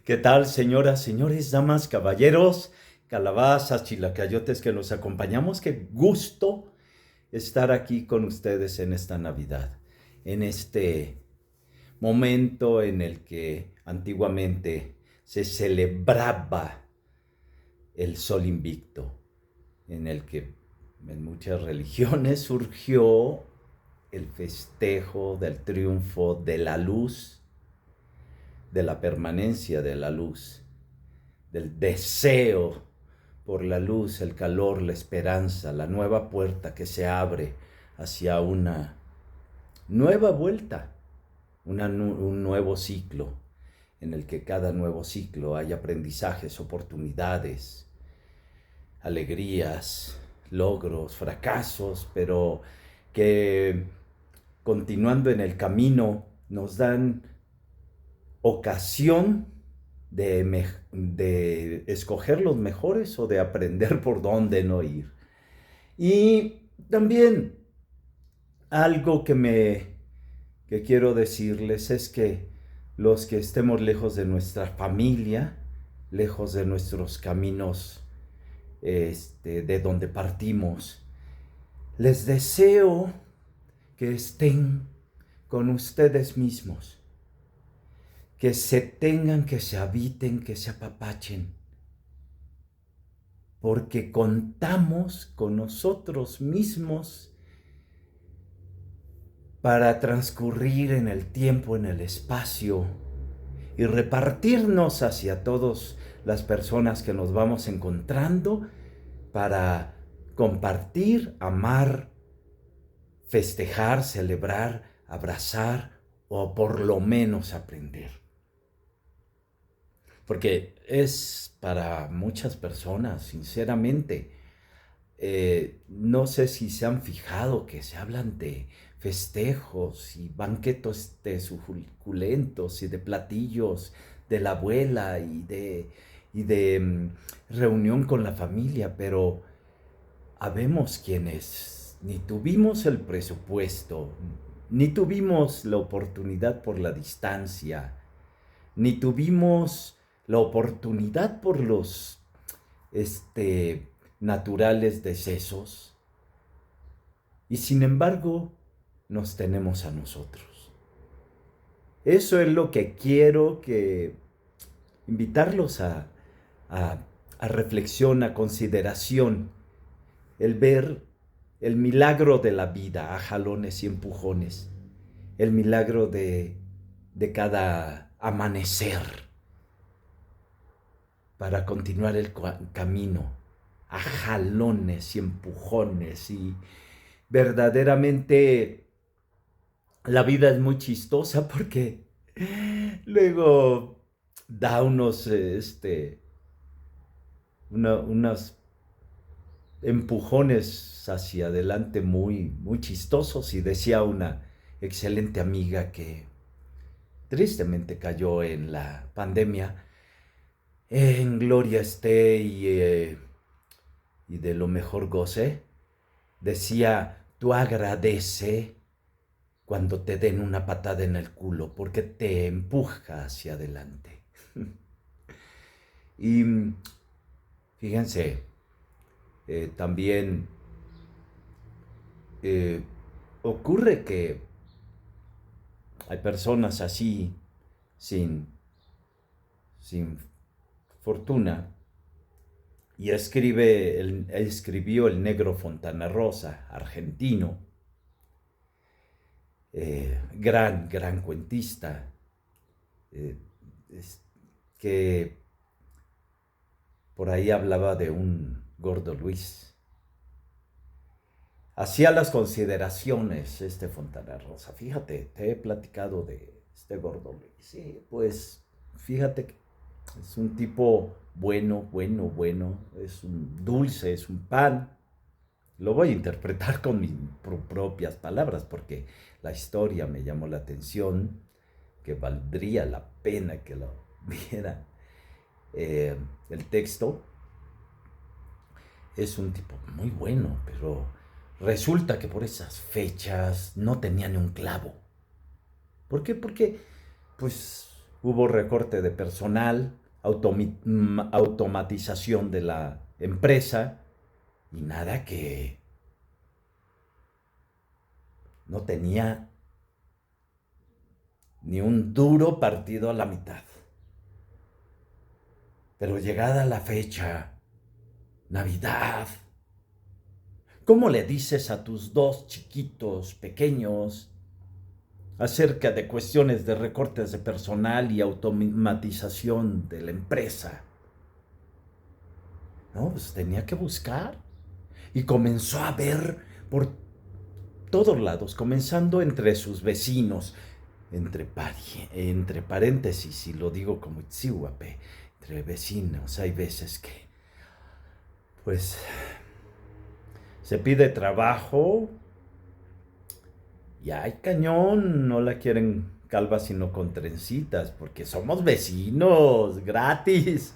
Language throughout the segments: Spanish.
¿Qué tal, señoras, señores, damas, caballeros, calabazas, chilacayotes que nos acompañamos? Qué gusto estar aquí con ustedes en esta Navidad, en este momento en el que antiguamente se celebraba el sol invicto, en el que en muchas religiones surgió el festejo del triunfo de la luz, de la permanencia de la luz, del deseo por la luz, el calor, la esperanza, la nueva puerta que se abre hacia una nueva vuelta, un nuevo ciclo, en el que cada nuevo ciclo hay aprendizajes, oportunidades, alegrías, logros, fracasos, pero que continuando en el camino nos dan ocasión de escoger los mejores o de aprender por dónde no ir. Y también algo que quiero decirles es que los que estemos lejos de nuestra familia, lejos de nuestros caminos, de donde partimos, les deseo que estén con ustedes mismos, que se tengan, que se habiten, que se apapachen, porque contamos con nosotros mismos para transcurrir en el tiempo, en el espacio y repartirnos hacia todas las personas que nos vamos encontrando para compartir, amar, festejar, celebrar, abrazar o por lo menos aprender. Porque es para muchas personas, sinceramente, no sé si se han fijado que se hablan de festejos y banquetos de suculentos y de platillos de la abuela y de reunión con la familia, pero habemos quienes ni tuvimos el presupuesto, ni tuvimos la oportunidad por la distancia, ni tuvimos la oportunidad por los naturales decesos, y sin embargo nos tenemos a nosotros. Eso es lo que quiero que invitarlos a reflexión, a consideración, el ver el milagro de la vida a jalones y empujones, el milagro de cada amanecer para continuar el camino a jalones y empujones. Y verdaderamente la vida es muy chistosa porque luego da unos empujones hacia adelante muy, muy chistosos. Y decía una excelente amiga que tristemente cayó en la pandemia, en gloria esté y de lo mejor goce, decía: tú agradece cuando te den una patada en el culo, porque te empuja hacia adelante. Y fíjense, también ocurre que hay personas así, sin, sin fortuna, y escribió el negro Fontana Rosa, argentino, gran cuentista, eh, que por ahí hablaba de un gordo Luis. Hacía las consideraciones Fontana Rosa. Fíjate, te he platicado de este gordo Luis. Sí, pues fíjate que es un tipo bueno, es un dulce, es un pan. Lo voy a interpretar con mis propias palabras porque la historia me llamó la atención, que valdría la pena que lo viera. El texto es un tipo muy bueno, pero resulta que por esas fechas no tenía ni un clavo. ¿Por qué? Porque, pues, hubo recorte de personal, automatización de la empresa y nada que no tenía ni un duro partido a la mitad. Pero llegada la fecha, Navidad, ¿cómo le dices a tus dos chiquitos pequeños acerca de cuestiones de recortes de personal y automatización de la empresa? No, pues tenía que buscar. Y comenzó a ver por todos lados, comenzando entre sus vecinos, entre paréntesis, y lo digo como itzihuape, entre vecinos, hay veces que, pues, se pide trabajo y ay, cañón, no la quieren calva sino con trencitas, porque somos vecinos, gratis.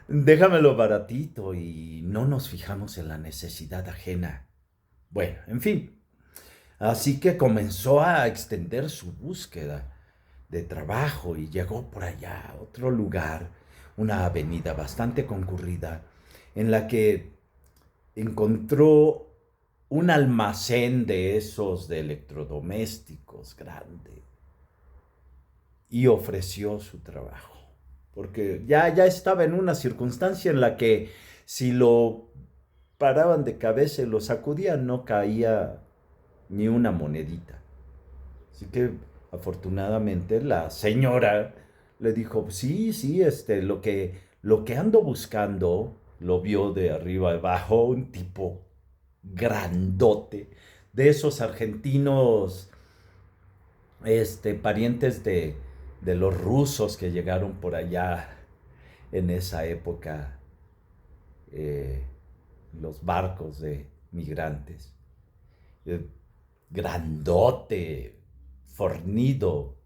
Déjamelo baratito y no nos fijamos en la necesidad ajena. Bueno, en fin. Así que comenzó a extender su búsqueda de trabajo y llegó por allá a otro lugar, una avenida bastante concurrida, en la que encontró un almacén de esos de electrodomésticos grande y ofreció su trabajo. Porque ya estaba en una circunstancia en la que si lo paraban de cabeza y lo sacudían no caía ni una monedita. Así que afortunadamente la señora le dijo, sí, lo que ando buscando, lo vio de arriba abajo, un tipo grandote, de esos argentinos, parientes de los rusos que llegaron por allá en esa época, eh, los barcos de migrantes. Grandote, fornido,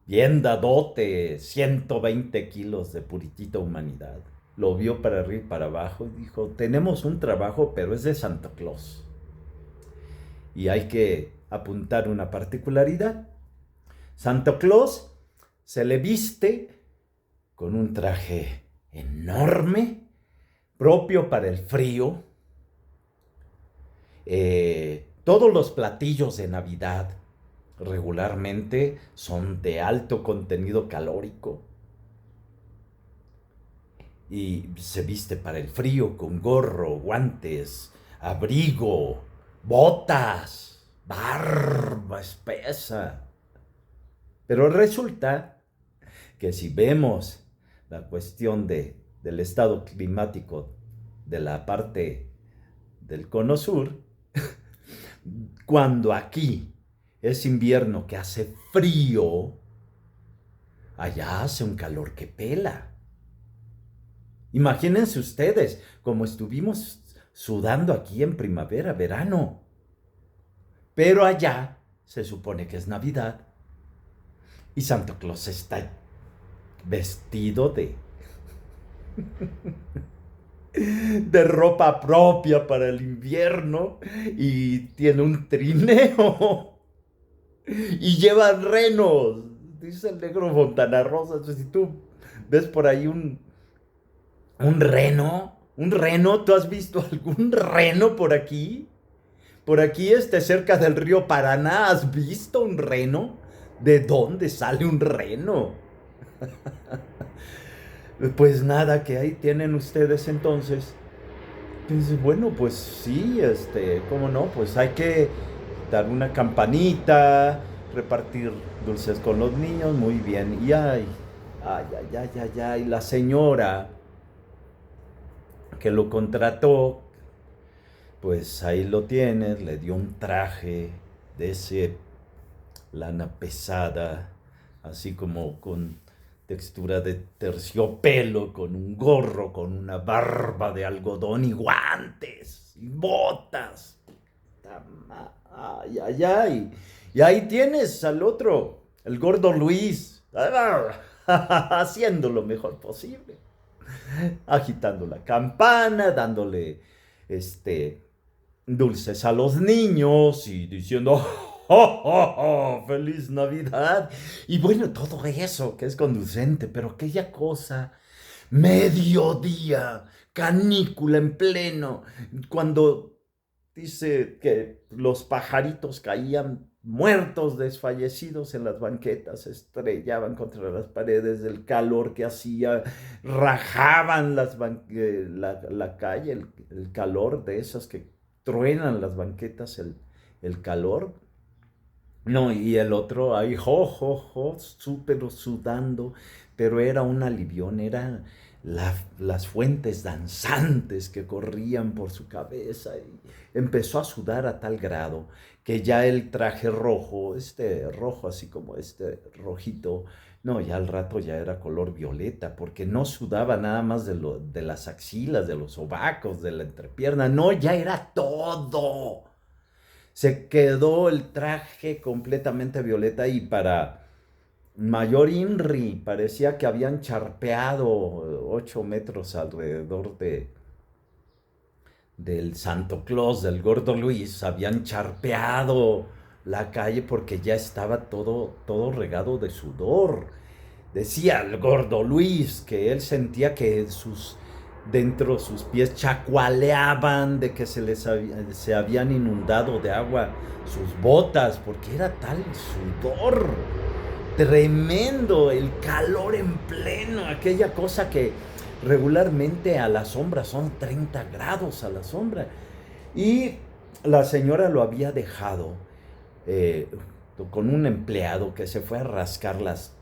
bien dadote, 120 kilos de puritita humanidad. Lo vio para arriba y para abajo y dijo, tenemos un trabajo, pero es de Santa Claus. Y hay que apuntar una particularidad. Santa Claus se le viste con un traje enorme, propio para el frío. Todos los platillos de Navidad regularmente son de alto contenido calórico. Y se viste para el frío con gorro, guantes, abrigo, botas, barba espesa. Pero resulta que si vemos la cuestión del estado climático de la parte del cono sur, cuando aquí es invierno que hace frío, allá hace un calor que pela. Imagínense ustedes como estuvimos sudando aquí en primavera, verano. Pero allá se supone que es Navidad y Santa Claus está vestido de ropa propia para el invierno y tiene un trineo y lleva renos, dice el negro Fontana Rosa. Si tú ves por ahí un reno, ¿tú has visto algún reno por aquí? Por aquí, cerca del río Paraná, ¿has visto un reno? ¿De dónde sale un reno? Pues nada, que ahí tienen ustedes entonces. Pues bueno, pues sí, ¿cómo no? Pues hay que dar una campanita, repartir dulces con los niños, muy bien. Y ay, la señora que lo contrató, pues ahí lo tienes, le dio un traje de ese lana pesada, así como con textura de terciopelo, con un gorro, con una barba de algodón y guantes y botas. Ay. Y ahí tienes al otro, el gordo Luis, haciendo lo mejor posible, agitando la campana, dándole dulces a los niños y diciendo ¡Oh, oh, oh! ¡Feliz Navidad! Y bueno, todo eso que es conducente, pero aquella cosa, mediodía, canícula en pleno, cuando dice que los pajaritos caían muertos, desfallecidos en las banquetas, se estrellaban contra las paredes del calor que hacía, rajaban la calle, el calor de esas que truenan las banquetas, el calor. No, y el otro ahí, súper sudando, pero era un alivión, eran las fuentes danzantes que corrían por su cabeza y empezó a sudar a tal grado que ya el traje rojo, este rojo así como este rojito, no, ya al rato ya era color violeta, porque no sudaba nada más de las axilas, de los sobacos, de la entrepierna, no, ya era todo. Se quedó el traje completamente violeta y para mayor INRI parecía que habían charpeado 8 metros alrededor del Santo Claus, del Gordo Luis, habían charpeado la calle porque ya estaba todo regado de sudor. Decía el Gordo Luis que él sentía que dentro sus pies chacualeaban de que se habían inundado de agua sus botas, porque era tal sudor tremendo, el calor en pleno, aquella cosa que regularmente a la sombra son 30 grados a la sombra. Y la señora lo había dejado eh, con un empleado que se fue a rascar las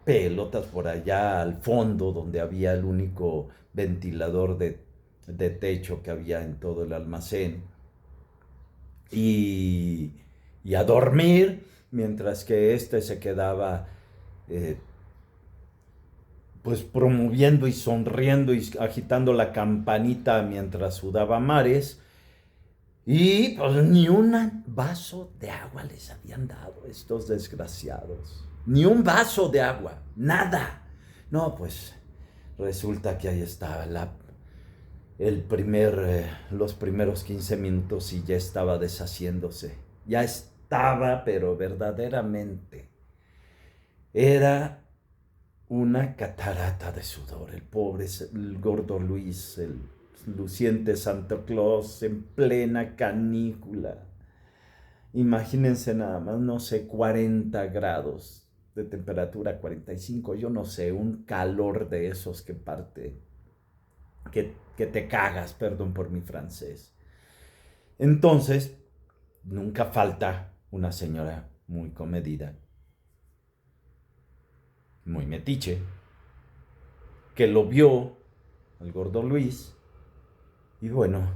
pelotas por allá al fondo, donde había el único ventilador de techo que había en todo el almacén. Y, y a dormir, mientras que este se quedaba eh, pues promoviendo y sonriendo y agitando la campanita mientras sudaba mares. Y pues ni un vaso de agua les habían dado estos desgraciados. Ni un vaso de agua, nada. No, pues resulta que ahí estaba los primeros 15 minutos y ya estaba deshaciéndose. Ya estaba, pero verdaderamente. Era una catarata de sudor. El gordo Luis, el luciente Santa Claus en plena canícula. Imagínense nada más, no sé, 40 grados de temperatura, 45, yo no sé, un calor de esos que parte, que te cagas, perdón por mi francés. Entonces, nunca falta una señora muy comedida, muy metiche, que lo vio al gordo Luis y bueno,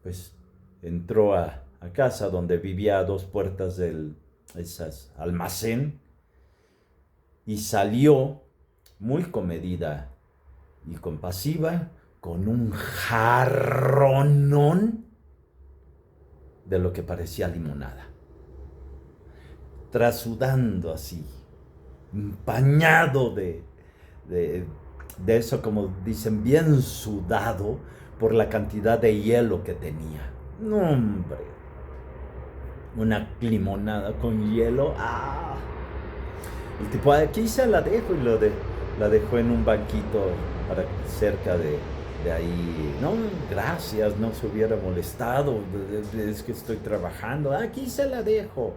pues entró a casa donde vivía a 2 puertas del esas almacén y salió muy comedida y compasiva con un jarronón de lo que parecía limonada, trasudando así, empañado de, de eso, como dicen, bien sudado por la cantidad de hielo que tenía. No, hombre, una limonada con hielo. ¡Ah! El tipo, aquí se la dejo y la dejó en un banquito cerca de ahí. No, gracias, no se hubiera molestado. Es que estoy trabajando. Aquí se la dejo.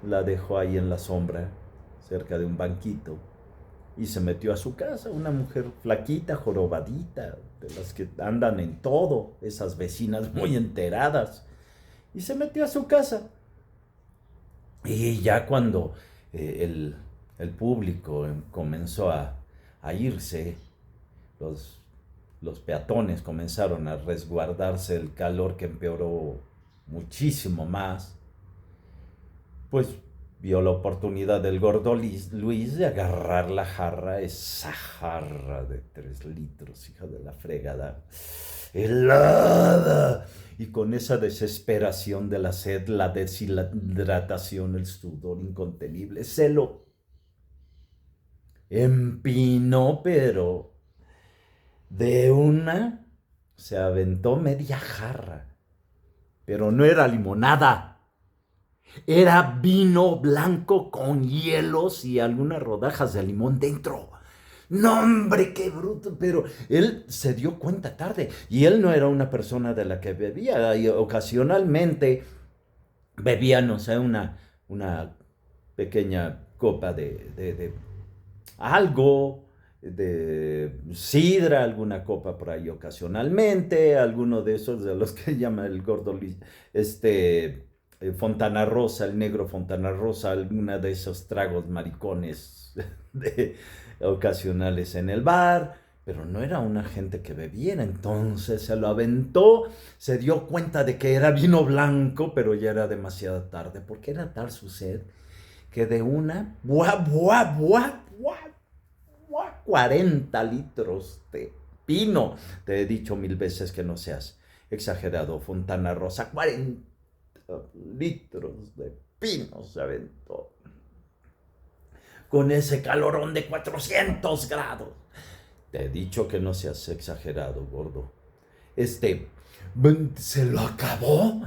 La dejó ahí en la sombra, cerca de un banquito. Y se metió a su casa, una mujer flaquita, jorobadita, de las que andan en todo, esas vecinas muy enteradas. Y se metió a su casa. Y ya cuando el público comenzó a irse, los, los peatones comenzaron a resguardarse del calor que empeoró muchísimo más, pues vio la oportunidad del gordo Luis de agarrar la jarra, esa jarra de 3 litros, hija de la fregada, helada, y con esa desesperación de la sed, la deshidratación, el sudor incontenible, se lo empinó, pero de una se aventó media jarra, pero no era limonada, Era vino blanco con hielos y algunas rodajas de limón dentro. No, hombre, qué bruto, pero él se dio cuenta tarde y él no era una persona de la que bebía y ocasionalmente bebía, no sé, una pequeña copa de algo, de sidra, alguna copa por ahí ocasionalmente, alguno de esos de los que llama el gordo, Fontana Rosa, el negro Fontana Rosa, alguna de esos tragos maricones de, ocasionales en el bar, pero no era una gente que bebiera, entonces se lo aventó, se dio cuenta de que era vino blanco, pero ya era demasiado tarde, porque era tal su sed que de una, buah, buah, buah, buah, buah, 40 litros de vino. Te he dicho 1000 veces que no seas exagerado, Fontana Rosa, 40 litros de vino se aventó. Con ese calorón de 400 grados. Te he dicho que no seas exagerado, gordo. Se lo acabó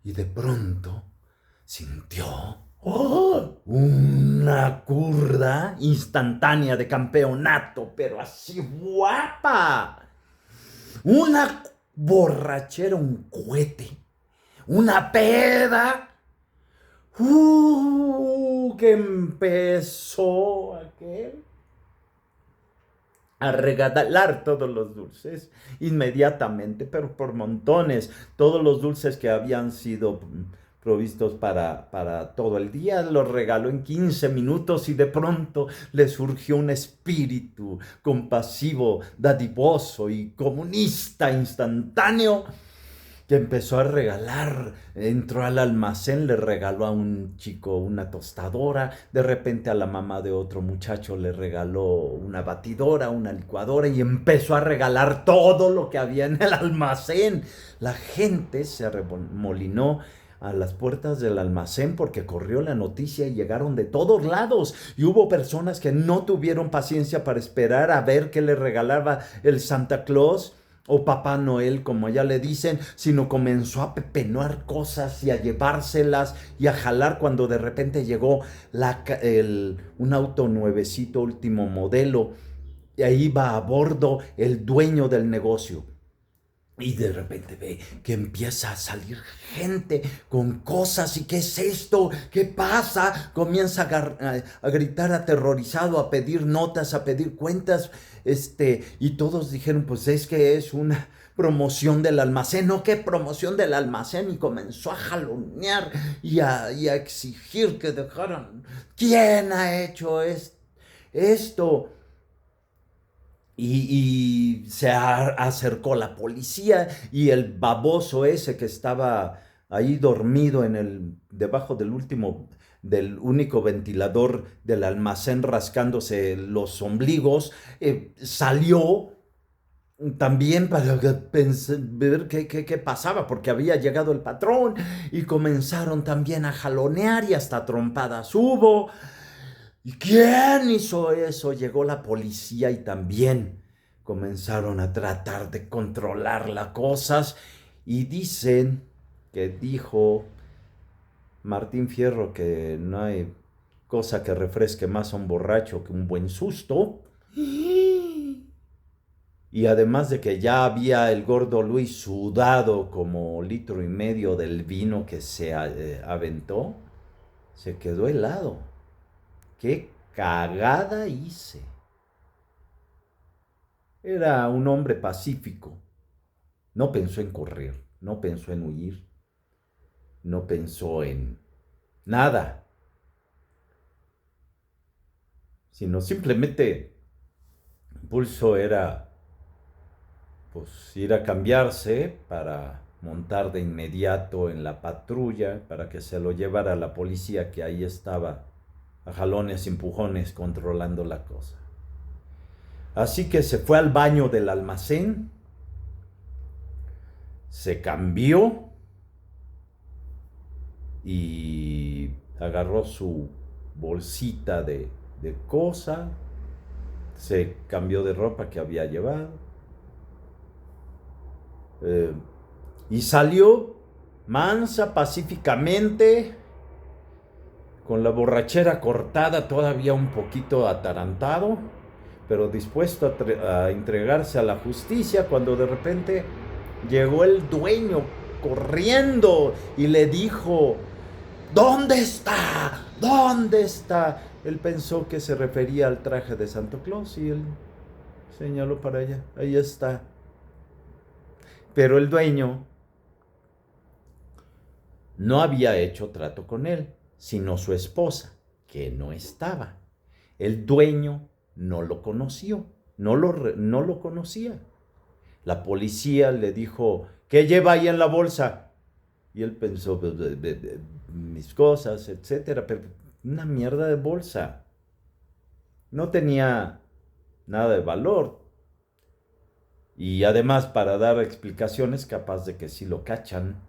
y de pronto sintió una curda instantánea de campeonato, pero así guapa. Una borrachera, un cohete, una peda. Que empezó a regalar todos los dulces inmediatamente, pero por montones. Todos los dulces que habían sido provistos para todo el día, los regaló en 15 minutos y de pronto le surgió un espíritu compasivo, dadivoso y comunista instantáneo que empezó a regalar, entró al almacén, le regaló a un chico una tostadora, de repente a la mamá de otro muchacho le regaló una batidora, una licuadora y empezó a regalar todo lo que había en el almacén. La gente se arremolinó a las puertas del almacén porque corrió la noticia y llegaron de todos lados y hubo personas que no tuvieron paciencia para esperar a ver qué le regalaba el Santa Claus o Papá Noel, como ya le dicen, sino comenzó a pepenar cosas y a llevárselas y a jalar cuando de repente llegó un auto nuevecito, último modelo, y ahí va a bordo el dueño del negocio. Y de repente ve que empieza a salir gente con cosas. ¿Y qué es esto? ¿Qué pasa? Comienza a gritar aterrorizado, a pedir notas, a pedir cuentas. Y todos dijeron, pues es que es una promoción del almacén. No, ¿qué promoción del almacén? Y comenzó a jalonear y a exigir que dejaran. ¿Quién ha hecho esto? Y se acercó la policía y el baboso ese que estaba ahí dormido debajo del único ventilador del almacén rascándose los ombligos, salió también para ver qué pasaba, porque había llegado el patrón y comenzaron también a jalonear y hasta trompadas hubo. ¿Y quién hizo eso? Llegó la policía y también comenzaron a tratar de controlar las cosas. Y dicen que dijo Martín Fierro que no hay cosa que refresque más a un borracho que un buen susto. Y además de que ya había el gordo Luis sudado como 1,5 litros del vino que se aventó, se quedó helado. ¡Qué cagada hice! Era un hombre pacífico. No pensó en correr, no pensó en huir, no pensó en nada, sino simplemente el impulso era pues ir a cambiarse para montar de inmediato en la patrulla para que se lo llevara la policía que ahí estaba a jalones y empujones controlando la cosa. Así que se fue al baño del almacén, se cambió y agarró su bolsita de cosa, se cambió de ropa que había llevado y salió mansa, pacíficamente, con la borrachera cortada, todavía un poquito atarantado, pero dispuesto a entregarse a la justicia, cuando de repente llegó el dueño corriendo y le dijo: ¿dónde está? ¿Dónde está? Él pensó que se refería al traje de Santo Claus y él señaló para allá. Ahí está. Pero el dueño no había hecho trato con él, sino su esposa, que no estaba. El dueño no lo conoció, no lo conocía. La policía le dijo: ¿qué lleva ahí en la bolsa? Y él pensó: mis cosas, etcétera, pero una mierda de bolsa. No tenía nada de valor. Y además, para dar explicaciones, capaz de que sí lo cachan.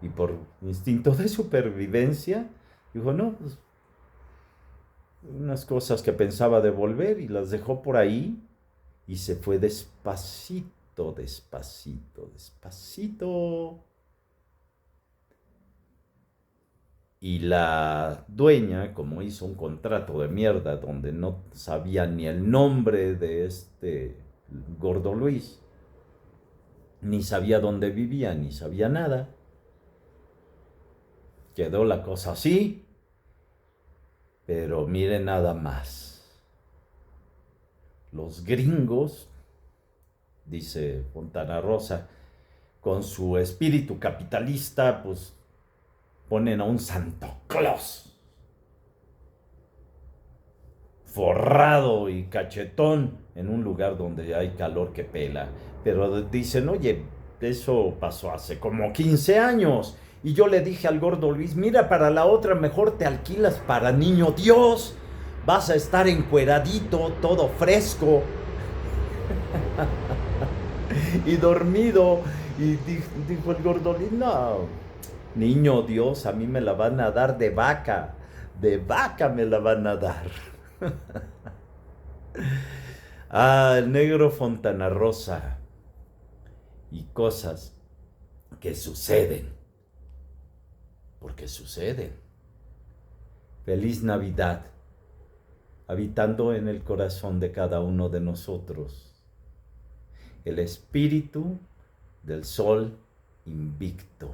Y por instinto de supervivencia, dijo: no, pues unas cosas que pensaba devolver, y las dejó por ahí y se fue despacito, despacito, despacito. Y la dueña, como hizo un contrato de mierda donde no sabía ni el nombre de este gordo Luis, ni sabía dónde vivía, ni sabía nada, quedó la cosa así. Pero mire nada más. Los gringos, dice Fontana Rosa, con su espíritu capitalista, pues ponen a un Santo Claus forrado y cachetón en un lugar donde hay calor que pela. Pero dicen: oye, eso pasó hace como 15 años. Y yo le dije al gordo Luis: mira, para la otra mejor te alquilas para Niño Dios. Vas a estar encueradito, todo fresco y dormido. Y dijo el gordo Luis: no, Niño Dios, a mí me la van a dar de vaca. De vaca me la van a dar. El negro Fontana Rosa. Y cosas que suceden. Porque suceden. Feliz Navidad, habitando en el corazón de cada uno de nosotros el espíritu del sol invicto.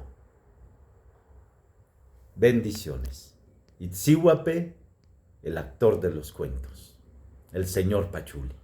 Bendiciones. Itzihuape, el actor de los cuentos, el señor Pachuli.